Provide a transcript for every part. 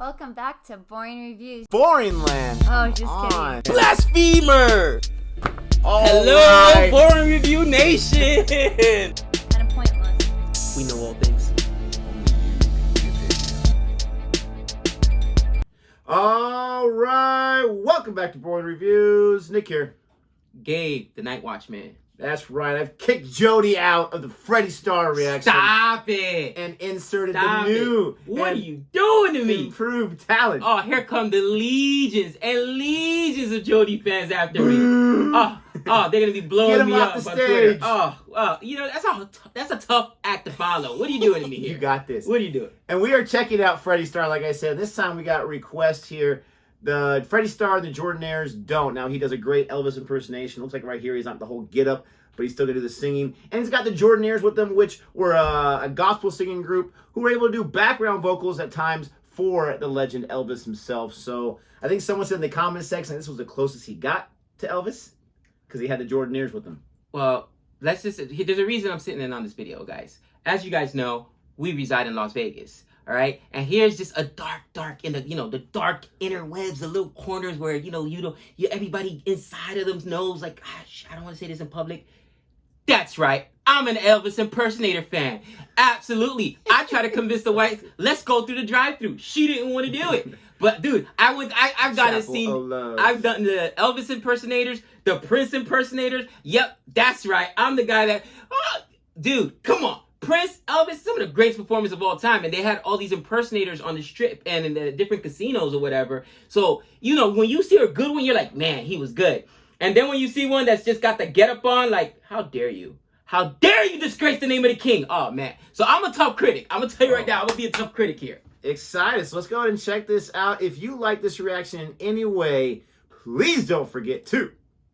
Welcome back to Boring Reviews. Boring land. Oh, just kidding. Blasphemer! Hello, right. Boring Review Nation! Kind of pointless. We know all things. All right, welcome back to Boring Reviews. Nick here. Gabe, the Night Watchman. That's right. I've kicked Jody out of the Freddie Starr reaction. Stop it! And inserted Stop the new. What are you doing to me? Improved talent. Oh, here come the legions and legions of Jody fans after me. Oh, they're gonna be blowing me up on Twitter. That's a tough act to follow. What are you doing to me here? You got this. What are you doing? And we are checking out Freddie Starr, like I said. This time we got a request here. The Freddie Starr and the Jordanaires don't. Now, he does a great Elvis impersonation. Looks like right here he's not the whole get-up, but he's still going to do the singing. And he's got the Jordanaires with them, which were a gospel singing group who were able to do background vocals at times for the legend Elvis himself. So I think someone said in the comment section this was the closest he got to Elvis because he had the Jordanaires with him. Well, there's a reason I'm sitting in on this video, guys. As you guys know, we reside in Las Vegas. All right, and here's just a dark in the dark interwebs, the little corners where everybody inside of them knows, like, gosh, I don't want to say this in public. That's right, I'm an Elvis impersonator fan. Absolutely, I try to convince the wife, let's go through the drive-thru. She didn't want to do it, but dude, I've done the Elvis impersonators, the Prince impersonators. Yep, that's right, I'm the guy that, dude, come on. Prince, Elvis, some of the greatest performers of all time. And they had all these impersonators on the strip and in the different casinos or whatever. So, when you see a good one, you're like, man, he was good. And then when you see one that's just got the getup on, like, how dare you? How dare you disgrace the name of the king? Oh, man. So I'm a tough critic. I'm going to tell you right now, I'm going to be a tough critic here. Excited. So let's go ahead and check this out. If you like this reaction in any way, please don't forget to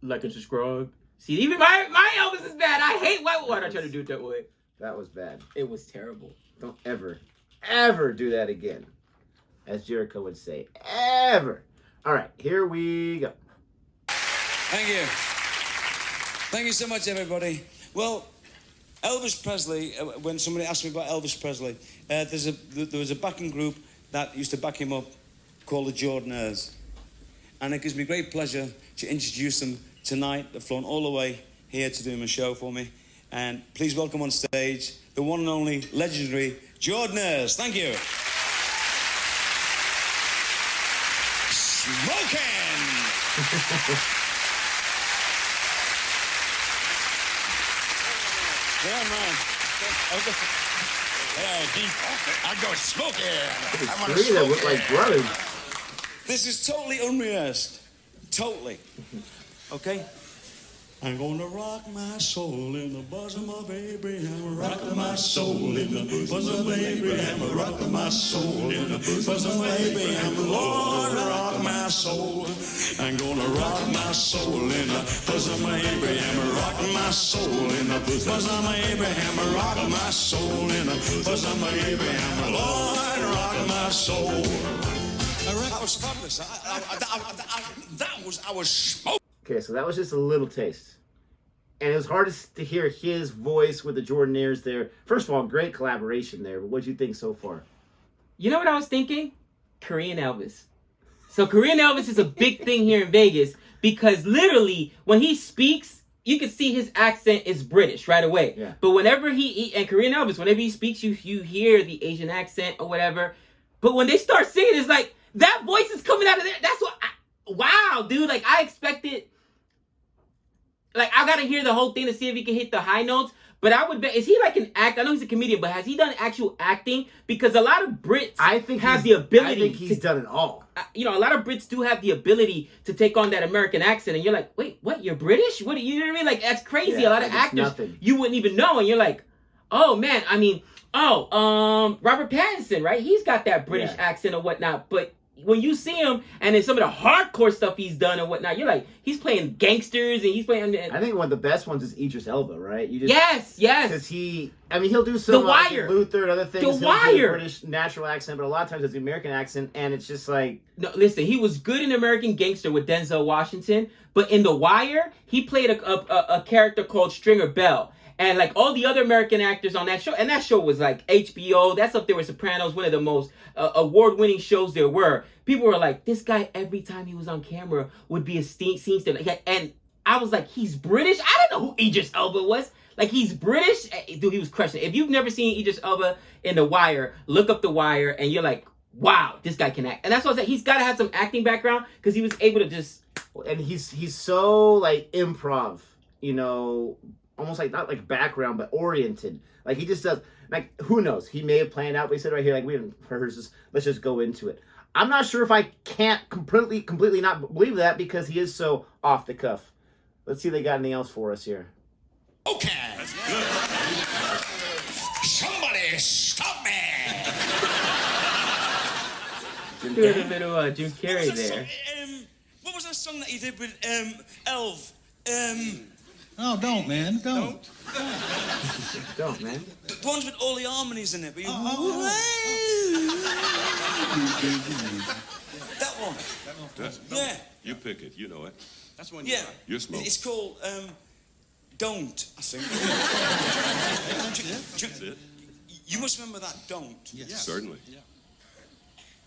like and subscribe. See, even my Elvis is bad. I hate why I try to do it that way. That was bad. It was terrible. Don't ever do that again. As Jericho would say, ever. All right, here we go. Thank you. Thank you so much, everybody. Well, Elvis Presley, when somebody asked me about Elvis Presley, there was a backing group that used to back him up called the Jordanaires. And it gives me great pleasure to introduce them tonight. They've flown all the way here to do a show for me. And please welcome on stage the one and only legendary Jordanaires. Thank you. Smoking! Yeah, man. I go smoking. I want to Three that look like brothers. This is totally unrehearsed. Totally. Okay? I'm gonna rock my soul in the bosom of Abraham, rock my soul in the bosom of Abraham, rock my soul in the bosom of Abraham, Lord, rock my soul. I'm gonna rock my soul in the bosom of Abraham, rock my soul in the bosom of Abraham, rock my soul in the bosom of Abraham, Lord, rock my soul. That was fabulous. I was smoking. Okay, so that was just a little taste. And it was hard to hear his voice with the Jordanaires there. First of all, great collaboration there. But what do you think so far? You know what I was thinking? Korean Elvis. So Korean Elvis is a big thing here in Vegas because literally when he speaks, you can see his accent is British right away. Yeah. But whenever and Korean Elvis, whenever he speaks, you hear the Asian accent or whatever. But when they start singing, it's like that voice is coming out of there. That's what. Wow, dude! Like I expected. Like, I gotta hear the whole thing to see if he can hit the high notes. But I would bet, is he like an actor? I know he's a comedian, but has he done actual acting? Because a lot of Brits have the ability. I think he's done it all. A lot of Brits do have the ability to take on that American accent. And you're like, wait, what? You're British? What? You know what I mean? Like, that's crazy. Yeah, a lot of actors, you wouldn't even know. And you're like, oh, man. I mean, Robert Pattinson, right? He's got that British accent or whatnot. But when you see him and then some of the hardcore stuff he's done and whatnot, you're like, he's playing gangsters and he's playing. I think one of the best ones is Idris Elba, right? Yes. Because he'll do some The Wire, Luther and other things. The Wire, he'll do a British natural accent, but a lot of times it's the American accent, and it's just like. No, listen, he was good in American Gangster with Denzel Washington, but in The Wire, he played a character called Stringer Bell. And like all the other American actors on that show, and that show was like HBO, that's up there with Sopranos, one of the most award-winning shows there were. People were like, this guy, every time he was on camera, would be a scene stealer. And I was like, he's British? I don't know who Idris Elba was. Like, he's British? Dude, he was crushing it. If you've never seen Idris Elba in The Wire, look up The Wire, and you're like, wow, this guy can act. And that's what I said. He's got to have some acting background, because he was able to just... And he's so, like, improv, you know, almost like, not like background, but oriented. Like, he just does, like, who knows? He may have planned out, but he said right here, like, we haven't heard this, let's just go into it. I'm not sure if I can't completely not believe that, because he is so off the cuff. Let's see if they got anything else for us here. Okay. Somebody stop me. Doing a little Jim Carrey there. What was that song that he did with Elv? Oh, don't, man. Don't. Don't, man. The ones with all the harmonies in it. But that one. Yeah. You pick it. You know it. That's one. Yeah. You smoke. It's called Don't, I think. That's it. You must remember that Don't. Yes. Certainly. Yeah.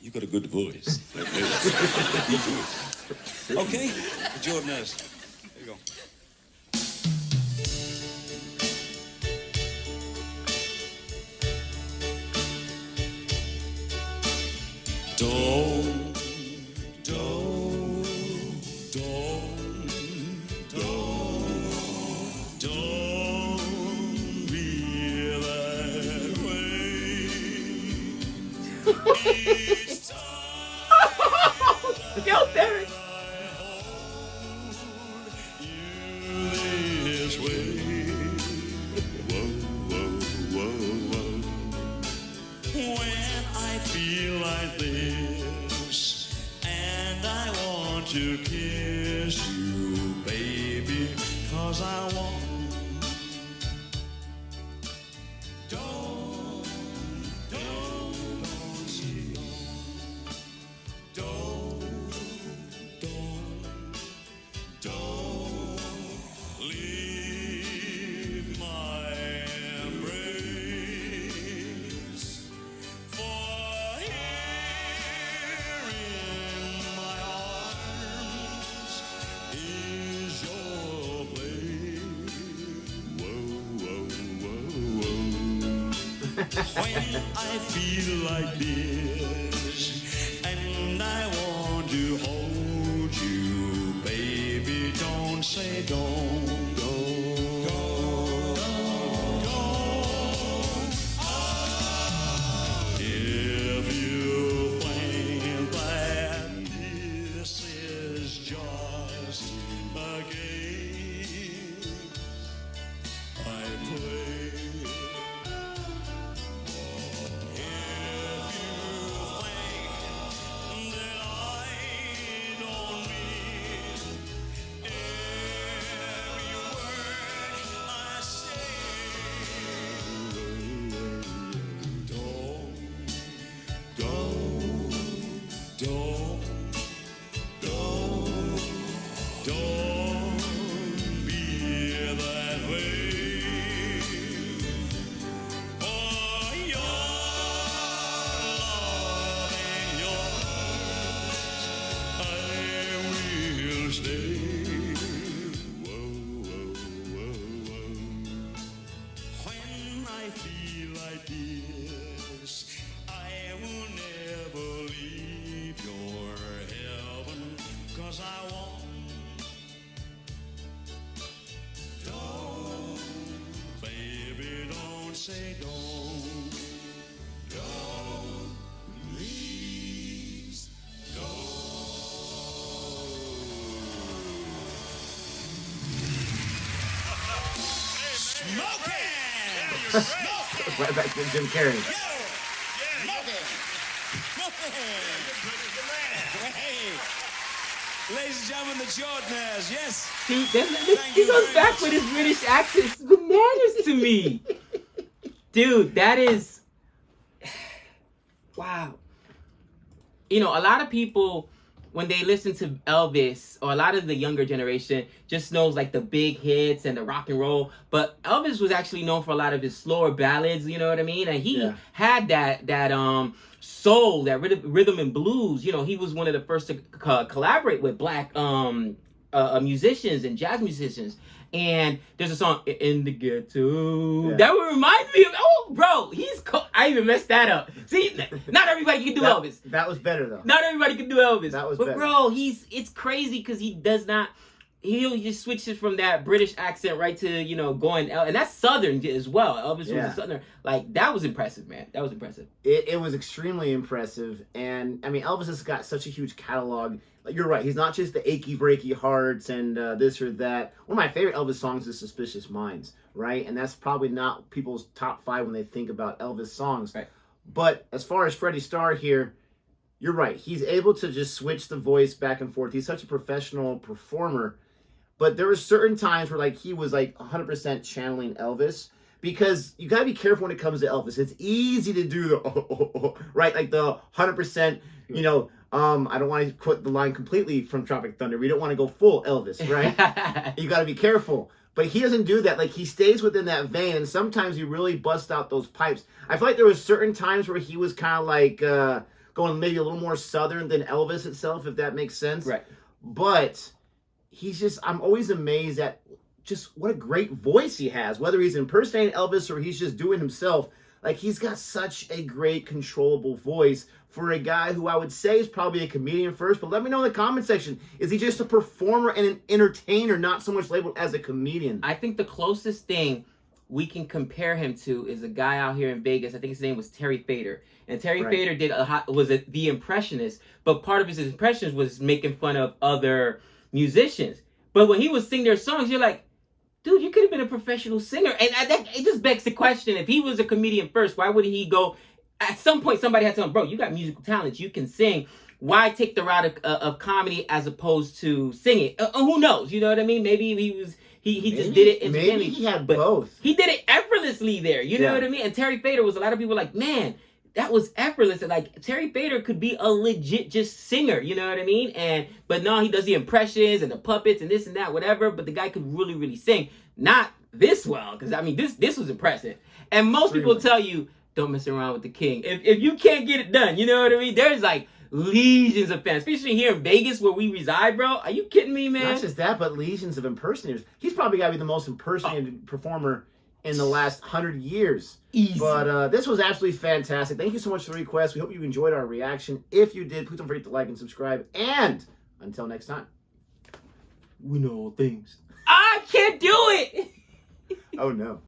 You got a good voice. Okay, the Jordanaires. There you go. Don't be that way. Each time Yo, Derek. this way. Whoa, whoa, whoa, whoa. When I feel like this, and I want to kiss you, baby, 'cause I want. Leave my embrace, for here in my arms is your place. Whoa, whoa, whoa, whoa. When I feel like this, and I want to hold you, baby, don't say don't. If you think that this is just a game I play, if you think that I don't mean every word I say, don't be that way. For your love and your touch, I will stay. Whoa, whoa, whoa, whoa. When I feel like this, I will never leave your heaven, 'cause I want. Don't, baby, don't say don't. Don't, please, Smoking! Right back to Jim Carrey. Ladies and gentlemen, the Jordanaires, yes. See, he goes back with his British accent. It's bananas to me. Dude, that is... Wow. You know, a lot of people when they listen to Elvis, or a lot of the younger generation just knows like the big hits and the rock and roll. But Elvis was actually known for a lot of his slower ballads, you know what I mean? And he had that soul, that rhythm and blues. You know, he was one of the first to collaborate with black musicians and jazz musicians. And there's a song, In the Ghetto, that would remind me of, bro, I even messed that up. See, not everybody can do Elvis. That was better, though. Not everybody can do Elvis. That was but better. Bro, it's crazy because he'll just switches from that British accent right to, you know, going, and that's Southern as well. Elvis was a Southerner. Like, that was impressive, man. That was impressive. It was extremely impressive. And, I mean, Elvis has got such a huge catalog. Like, you're right. He's not just the achy breaky hearts and this or that. One of my favorite Elvis songs is Suspicious Minds, right? And that's probably not people's top 5 when they think about Elvis songs. Right. But as far as Freddie Starr here, you're right. He's able to just switch the voice back and forth. He's such a professional performer. But there were certain times where, like, he was, like, 100% channeling Elvis. Because you got to be careful when it comes to Elvis. It's easy to do the, right? Like the 100%, you know, I don't want to quote the line completely from Tropic Thunder. We don't want to go full Elvis, right? You got to be careful. But he doesn't do that. Like, he stays within that vein, and sometimes he really busts out those pipes. I feel like there were certain times where he was kind of like going maybe a little more Southern than Elvis itself, if that makes sense. Right. But he's just, I'm always amazed at just what a great voice he has, whether he's impersonating Elvis or he's just doing himself. Like, he's got such a great controllable voice for a guy who I would say is probably a comedian first, but let me know in the comment section. Is he just a performer and an entertainer, not so much labeled as a comedian? I think the closest thing we can compare him to is a guy out here in Vegas. I think his name was Terry Fader. And Terry Fader was the impressionist, but part of his impressions was making fun of other musicians. But when he would sing their songs, you're like, dude, you could have been a professional singer. And it just begs the question, if he was a comedian first, why wouldn't he go? At some point, somebody had to tell him, bro, you got musical talent. You can sing. Why take the route of comedy as opposed to singing? Who knows? You know what I mean? Maybe he just did it. Maybe he had both. He did it effortlessly there. You know what I mean? And Terry Fader was, a lot of people like, man, that was effortless. And like, Terry Fader could be a legit just singer. You know what I mean? But no, he does the impressions and the puppets and this and that, whatever. But the guy could really, really sing. Not this well, because I mean, this was impressive. And most people tell you, don't mess around with the king. If you can't get it done, you know what I mean? There's like legions of fans, especially here in Vegas where we reside, bro. Are you kidding me, man? Not just that, but legions of impersonators. He's probably got to be the most impersonated performer in the last 100 years. Easy. But this was absolutely fantastic. Thank you so much for the request. We hope you enjoyed our reaction. If you did, please don't forget to like and subscribe. And until next time, we know all things. I can't do it. Oh no.